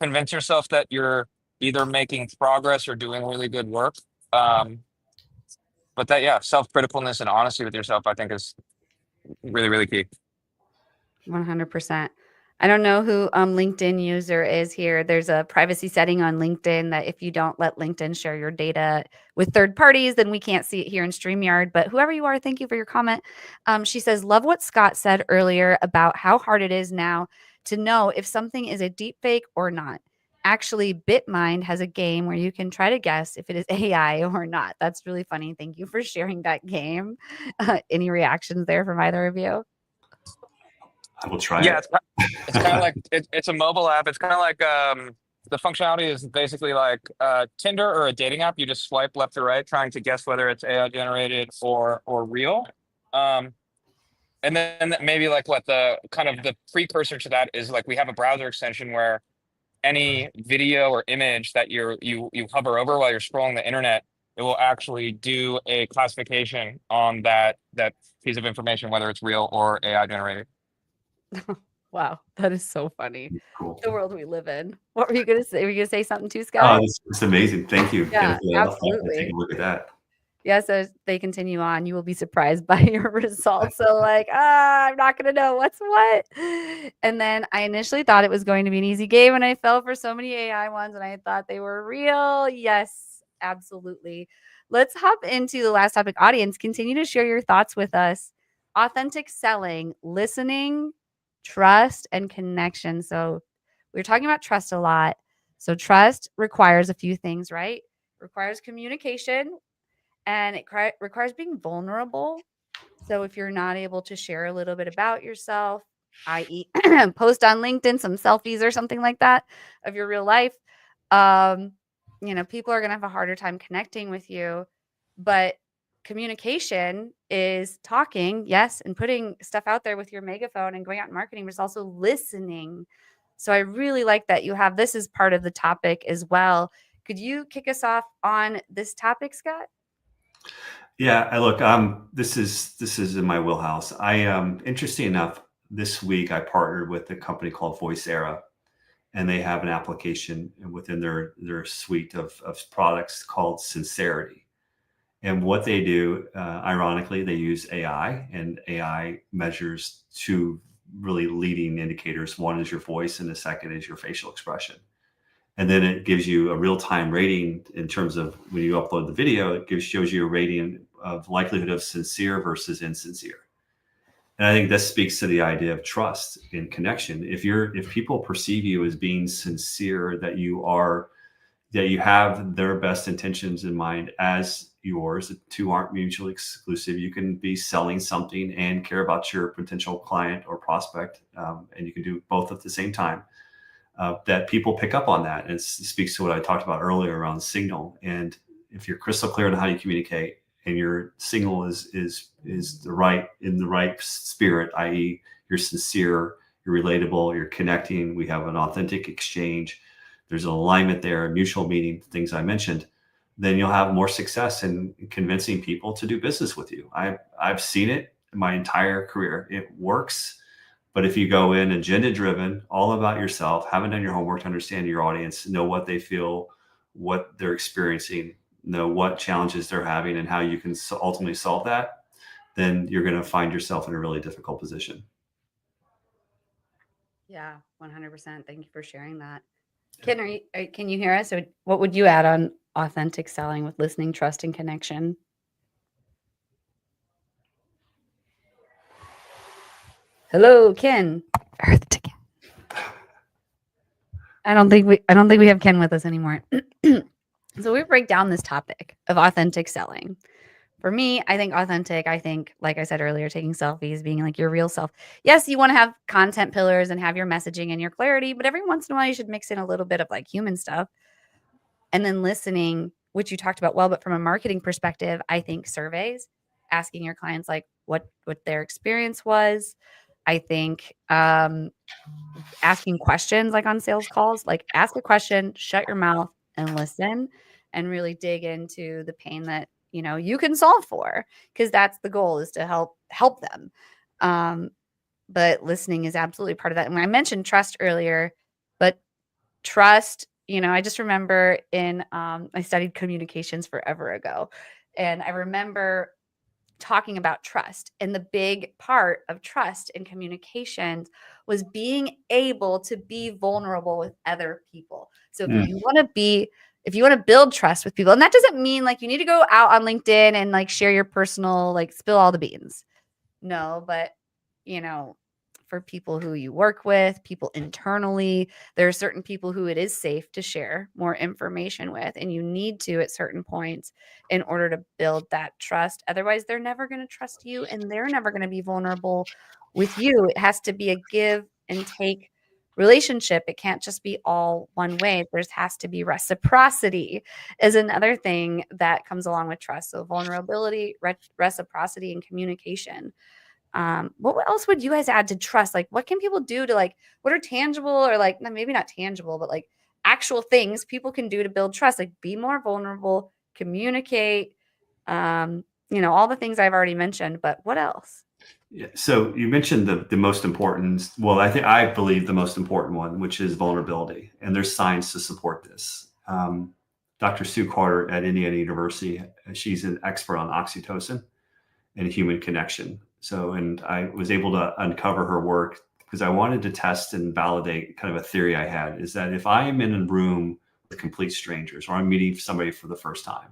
Speaker 3: convince yourself that you're either making progress or doing really good work. But that, self-criticalness and honesty with yourself, I think, is really, really key.
Speaker 1: 100%. I don't know who LinkedIn user is here. There's a privacy setting on LinkedIn that if you don't let LinkedIn share your data with third parties, then we can't see it here in StreamYard. But whoever you are, thank you for your comment. She says, love what Scott said earlier about how hard it is now to know if something is a deep fake or not. Actually, BitMind has a game where you can try to guess if it is AI or not. That's really funny. Thank you for sharing that game. Any reactions there from either of you?
Speaker 2: I will try it.
Speaker 3: It's kind of like it's a mobile app. It's kind of like the functionality is basically like Tinder or a dating app. You just swipe left or right, trying to guess whether it's AI generated or real. And then maybe like what the kind of the precursor to that is, like we have a browser extension where any video or image that you hover over while you're scrolling the internet, it will actually do a classification on that piece of information, whether it's real or AI generated.
Speaker 1: Wow, that is so funny.
Speaker 2: Cool.
Speaker 1: The world we live in. What were you gonna say? Were you gonna say something too,
Speaker 2: Oh,
Speaker 1: Scott?
Speaker 2: it's amazing. Thank you.
Speaker 1: Yeah,
Speaker 2: I'll take
Speaker 1: absolutely.
Speaker 2: a look at that.
Speaker 1: Yes, as they continue on, you will be surprised by your results. So like, I'm not gonna know what's what. And then I initially thought it was going to be an easy game, and I fell for so many AI ones, and I thought they were real. Yes, absolutely. Let's hop into the last topic. Audience, continue to share your thoughts with us. Authentic selling, listening, trust, and connection. So we're talking about trust a lot. So trust requires a few things, right? Requires communication, and it requires being vulnerable. So if you're not able to share a little bit about yourself, i.e., post on LinkedIn some selfies or something like that of your real life, people are going to have a harder time connecting with you. But communication is talking, yes, and putting stuff out there with your megaphone and going out and marketing, but it's also listening. So I really like that you have this as part of the topic as well. Could you kick us off on this topic, Scott?
Speaker 2: Yeah, I look, this is in my wheelhouse. Interesting enough, this week I partnered with a company called VoiceEra, and they have an application within their suite of products called Sincerity. And what they do, ironically, they use AI, and AI measures two really leading indicators. One is your voice, and the second is your facial expression. And then it gives you a real-time rating in terms of when you upload the video. It shows you a rating of likelihood of sincere versus insincere. And I think this speaks to the idea of trust and connection. If people perceive you as being sincere, that you have their best intentions in mind as yours, the two aren't mutually exclusive. You can be selling something and care about your potential client or prospect, and you can do both at the same time. That people pick up on that. And it speaks to what I talked about earlier around signal. And if you're crystal clear on how you communicate, and your signal is the right spirit, i.e., you're sincere, you're relatable, you're connecting, we have an authentic exchange, there's an alignment there, mutual meaning, things I mentioned, then you'll have more success in convincing people to do business with you. I've seen it in my entire career. It works. But if you go in agenda driven, all about yourself, haven't done your homework to understand your audience, know what they feel, what they're experiencing, know what challenges they're having, and how you can ultimately solve that, then you're going to find yourself in a really difficult position.
Speaker 1: Yeah, 100%. Thank you for sharing that. Ken, can you hear us? Or what would you add on authentic selling with listening, trust, and connection? Hello, Ken. Earth to Ken. I don't think we have Ken with us anymore. So we break down this topic of authentic selling. For me, I think authentic, like I said earlier, taking selfies, being like your real self. Yes, you want to have content pillars and have your messaging and your clarity, but every once in a while you should mix in a little bit of like human stuff. And then listening, which you talked about well, but from a marketing perspective, I think surveys, asking your clients like what their experience was. I think asking questions like on sales calls, like ask a question, shut your mouth and listen, and really dig into the pain that you can solve for, because that's the goal, is to help them. But listening is absolutely part of that. And I mentioned trust earlier, but trust, I just remember I studied communications forever ago, and I remember talking about trust, and the big part of trust and communications was being able to be vulnerable with other people. So if you want to build trust with people, and that doesn't mean like you need to go out on LinkedIn and like share your personal, like spill all the beans. No, but for people who you work with, people internally, there are certain people who it is safe to share more information with, and you need to at certain points in order to build that trust. Otherwise, they're never going to trust you, and they're never going to be vulnerable with you. It has to be a give and take relationship, it can't just be all one way. There has to be reciprocity is another thing that comes along with trust. So vulnerability, reciprocity, and communication. What else would you guys add to trust? Like, what can people do to like, what are tangible or like, maybe not tangible, but like actual things people can do to build trust? Like, be more vulnerable, communicate, all the things I've already mentioned, but what else?
Speaker 2: Yeah. So you mentioned the most important, well, I believe the most important one, which is vulnerability. And there's science to support this. Dr. Sue Carter at Indiana University, she's an expert on oxytocin and human connection. So, and I was able to uncover her work because I wanted to test and validate kind of a theory I had, is that if I am in a room with complete strangers or I'm meeting somebody for the first time,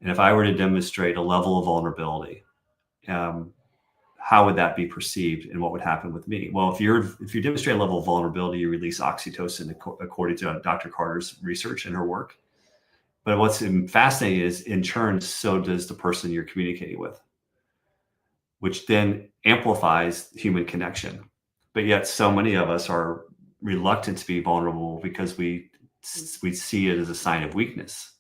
Speaker 2: and if I were to demonstrate a level of vulnerability, how would that be perceived and what would happen with me? Well, if you demonstrate a level of vulnerability, you release oxytocin according to Dr. Carter's research and her work. But what's fascinating is, in turn, so does the person you're communicating with, which then amplifies human connection. But yet so many of us are reluctant to be vulnerable because we see it as a sign of weakness.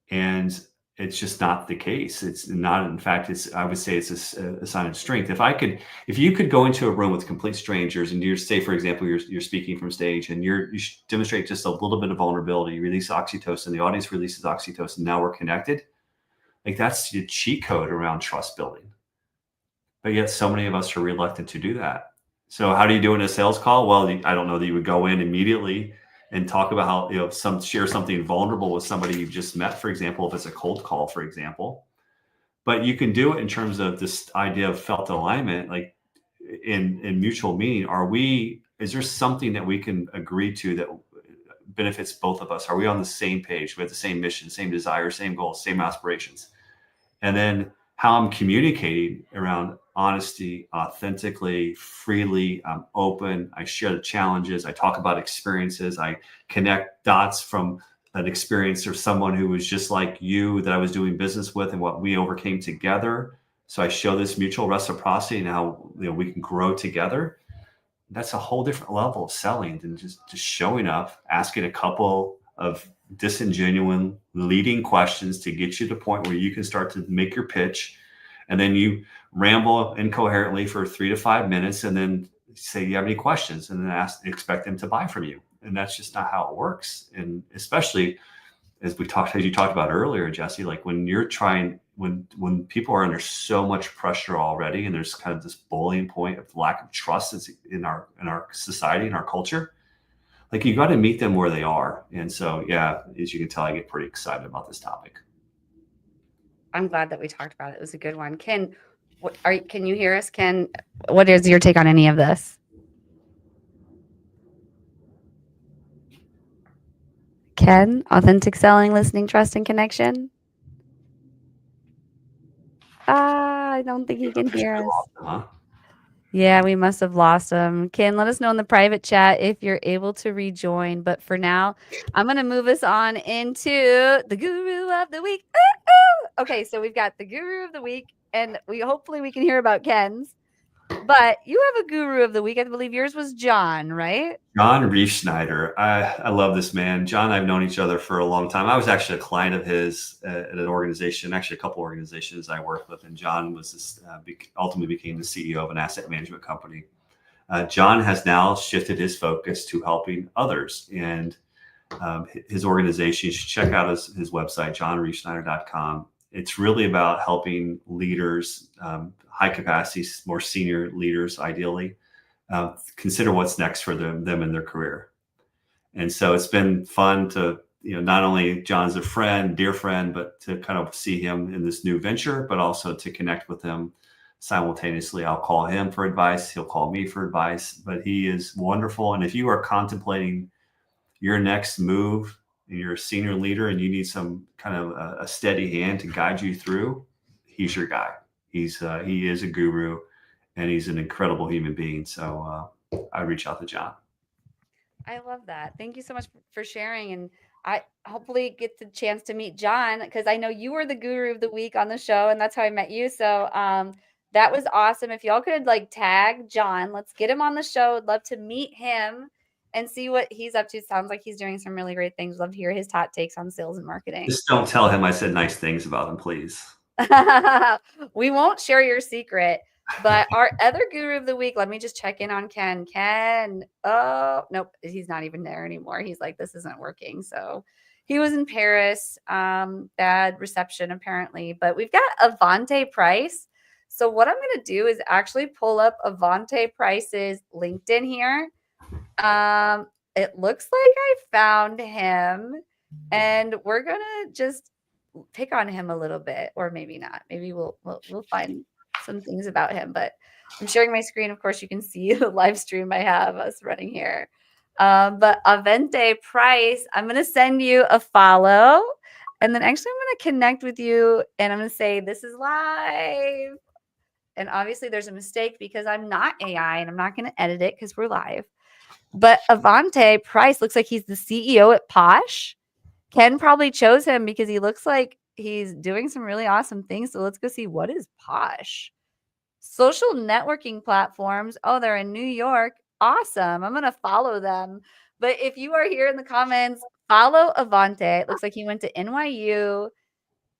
Speaker 2: And it's just not the case. It's not. In fact, I would say it's a sign of strength. If you could go into a room with complete strangers and say, for example, you're speaking from stage and you demonstrate just a little bit of vulnerability, you release oxytocin, the audience releases oxytocin. Now we're connected. Like, that's the cheat code around trust building. But yet so many of us are reluctant to do that. So how do you do in a sales call? Well, I don't know that you would go in immediately and talk about how, share something vulnerable with somebody you've just met, for example, if it's a cold call, for example. But you can do it in terms of this idea of felt alignment, like in mutual meaning. Is there something that we can agree to that benefits both of us? Are we on the same page? We have the same mission, same desires, same goals, same aspirations. And then how I'm communicating around honesty, authentically, freely, I'm open, I share the challenges, I talk about experiences, I connect dots from an experience of someone who was just like you that I was doing business with and what we overcame together. So I show this mutual reciprocity and how we can grow together. That's a whole different level of selling than just showing up, asking a couple of disingenuous leading questions to get you to the point where you can start to make your pitch. And then you ramble incoherently for 3 to 5 minutes and then say, you have any questions? And then expect them to buy from you. And that's just not how it works. And especially as you talked about earlier, Jesse, like when people are under so much pressure already, and there's kind of this boiling point of lack of trust in our society, in our culture, like you got to meet them where they are. And so, yeah, as you can tell, I get pretty excited about this topic.
Speaker 1: I'm glad that we talked about it. It was a good one. Ken, can you hear us? Ken, what is your take on any of this? Ken, authentic selling, listening, trust, and connection. I don't think he can hear us.
Speaker 2: Huh?
Speaker 1: Yeah, we must have lost him. Ken, let us know in the private chat if you're able to rejoin. But for now, I'm going to move us on into the guru of the week. Okay, so we've got the guru of the week, and hopefully we can hear about Ken's. But you have a guru of the week. I believe yours was Jon, right?
Speaker 2: Jon Riefsnyder. I love this man. Jon, I've known each other for a long time. I was actually a client of his at an organization, actually a couple organizations I worked with. And Jon was ultimately became the CEO of an asset management company. Jon has now shifted his focus to helping others. And his organization, you should check out his website, jonriefsnyder.com. It's really about helping leaders, high capacity, more senior leaders, ideally, consider what's next for them in their career. And so it's been fun to, not only Jon's a friend, dear friend, but to kind of see him in this new venture, but also to connect with him simultaneously. I'll call him for advice. He'll call me for advice, but he is wonderful. And if you are contemplating your next move and you're a senior leader and you need some kind of a steady hand to guide you through, he's your guy. He is a guru, and he's an incredible human being. So I reach out to Jon.
Speaker 1: I love that. Thank you so much for sharing. And I hopefully get the chance to meet Jon, because I know you were the guru of the week on the show, and that's how I met you. So that was awesome. If y'all could tag Jon, let's get him on the show. I'd love to meet him and see what he's up to. Sounds like he's doing some really great things. Love to hear his hot takes on sales and marketing.
Speaker 2: Just don't tell him I said nice things about him, please.
Speaker 1: We won't share your secret. But our other guru of the week, let me just check in on Ken. Ken, oh, nope, he's not even there anymore. He's like, this isn't working. So he was in Paris, bad reception apparently. But we've got Avante Price. So what I'm going to do is actually pull up Avante Price's LinkedIn here. It looks like I found him, and we're going to just pick on him a little bit, or maybe not. Maybe we'll find some things about him, but I'm sharing my screen. Of course, you can see the live stream I have us running here. But Avante Price, I'm going to send you a follow, and then actually I'm going to connect with you, and I'm going to say this is live. And obviously there's a mistake because I'm not AI, and I'm not going to edit it because we're live. But Avante Price looks like he's the CEO at Posh. Ken probably chose him because he looks like he's doing some really awesome things. So let's go see, what is Posh. Social networking platforms. Oh, they're in New York. Awesome. I'm going to follow them. But if you are here in the comments, follow Avante. It looks like he went to NYU,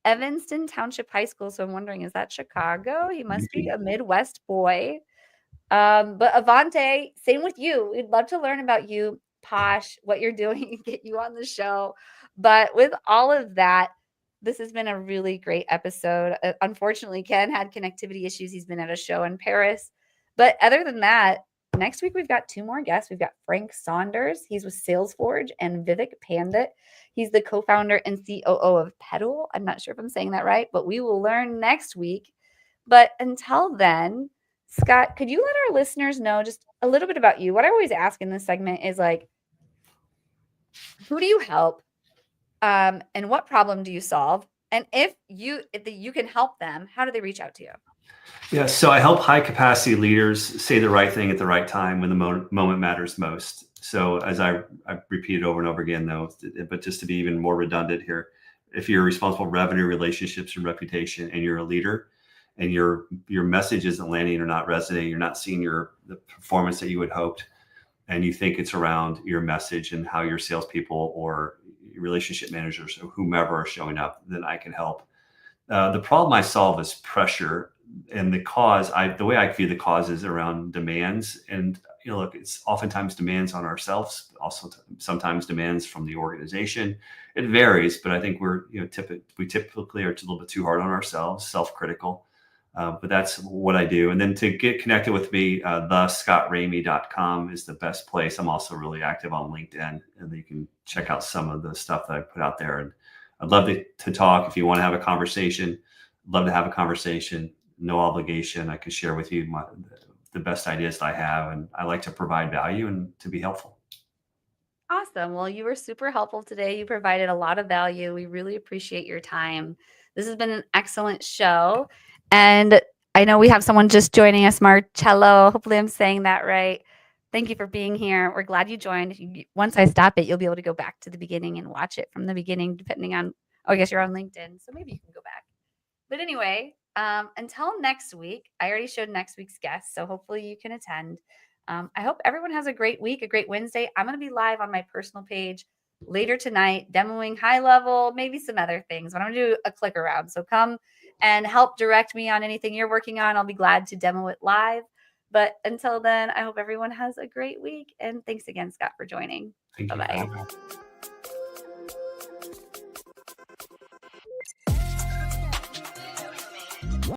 Speaker 1: Evanston Township High School. So I'm wondering, is that Chicago? He must be a Midwest boy. But Avante, same with you. We'd love to learn about you, Posh, what you're doing, and get you on the show. But with all of that, this has been a really great episode. Unfortunately, Ken had connectivity issues. He's been at a show in Paris. But other than that, next week we've got 2 more guests. We've got Frank Saunders. He's with SalesForge, and Vivek Pandit. He's the co-founder and COO of Pedal. I'm not sure if I'm saying that right, but we will learn next week. But until then, Scott, could you let our listeners know just a little bit about you? What I always ask in this segment is like, who do you help? And what problem do you solve? And if you can help them, how do they reach out to you?
Speaker 2: Yeah, so I help high capacity leaders say the right thing at the right time when the moment matters most. So as I repeat it over and over again, though, but just to be even more redundant here, if you're responsible for revenue, relationships, and reputation, and you're a leader, and your message isn't landing or not resonating, you're not seeing the performance that you had hoped, and you think it's around your message and how your salespeople or your relationship managers or whomever are showing up, then I can help. The problem I solve is pressure, and the way I view the cause is around demands. And look, it's oftentimes demands on ourselves, also sometimes demands from the organization. It varies, but I think we typically are a little bit too hard on ourselves, self-critical. But that's what I do. And then to get connected with me, thescottramey.com is the best place. I'm also really active on LinkedIn, and you can check out some of the stuff that I put out there. And I'd love to talk. If you want to have a conversation, love to have a conversation. No obligation. I can share with you the best ideas that I have, and I like to provide value and to be helpful.
Speaker 1: Awesome. Well, you were super helpful today. You provided a lot of value. We really appreciate your time. This has been an excellent show. And I know we have someone just joining us, Marcello. Hopefully I'm saying that right. Thank you for being here. We're glad you joined. Once I stop it, you'll be able to go back to the beginning and watch it from the beginning, depending on, I guess you're on LinkedIn, so maybe you can go back. But anyway, until next week, I already showed next week's guest, so hopefully you can attend. I hope everyone has a great week, a great Wednesday. I'm going to be live on my personal page later tonight, demoing high level, maybe some other things, but I'm going to do a click around. So come and help direct me on anything you're working on. I'll be glad to demo it live. But until then, I hope everyone has a great week. And thanks again, Scott, for joining.
Speaker 2: Thank you.
Speaker 1: Bye-bye.